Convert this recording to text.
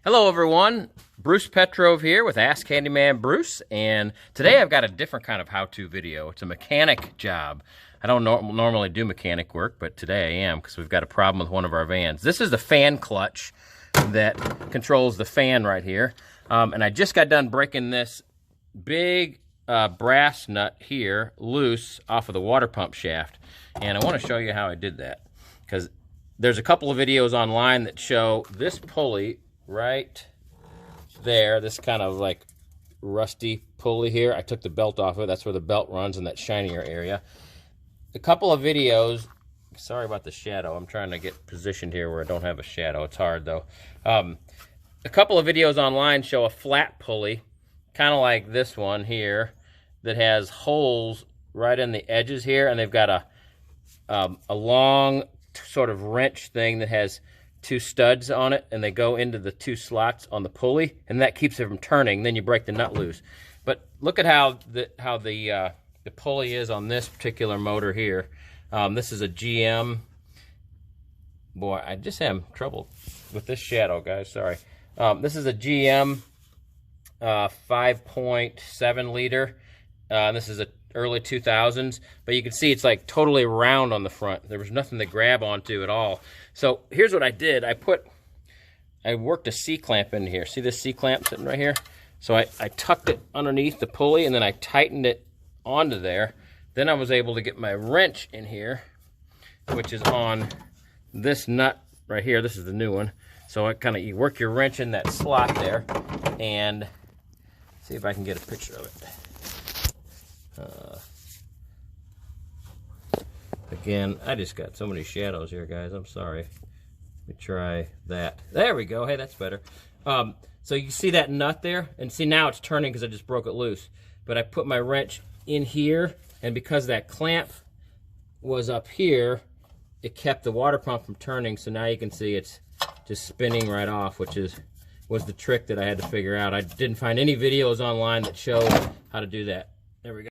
Hello everyone, Bruce Petrov here with Ask Handyman Bruce, and today I've got a different kind of how-to video. It's a mechanic job. I don't normally do mechanic work, but today I am because we've got a problem with one of our vans. This is the fan clutch that controls the fan right here, and I just got done breaking this big brass nut here loose off of the water pump shaft, and I want to show you how I did that because there's a couple of videos online that show this pulley right there, this kind of like rusty pulley here. I took the belt off of it. That's where the belt runs in that shinier area. A couple of videos, sorry about the shadow. I'm trying to get positioned here where I don't have a shadow. It's hard though. A couple of videos online show a flat pulley, kind of like this one here, that has holes right in the edges here, and they've got a long sort of wrench thing that has two studs on it, and they go into the two slots on the pulley, and that keeps it from turning. Then you break the nut loose. But look at how the pulley is on this particular motor here. This is a GM. Boy, I just have trouble with this shadow, guys. Sorry. This is a GM 5.7 liter. This is a early 2000s, but you can see it's like totally round on the front. There was nothing to grab onto at all. So here's what I did. I worked a C-clamp in here. See this C-clamp sitting right here? So I tucked it underneath the pulley, and then I tightened it onto there. Then I was able to get my wrench in here, which is on this nut right here. This is the new one. So you work your wrench in that slot there, and see if I can get a picture of it. Again, I just got so many shadows here, guys. I'm sorry. Let me try that. There we go. Hey, that's better. So you see that nut there? And see, now it's turning because I just broke it loose. But I put my wrench in here, and because that clamp was up here, it kept the water pump from turning. So now you can see it's just spinning right off, which was the trick that I had to figure out. I didn't find any videos online that showed how to do that. There we go.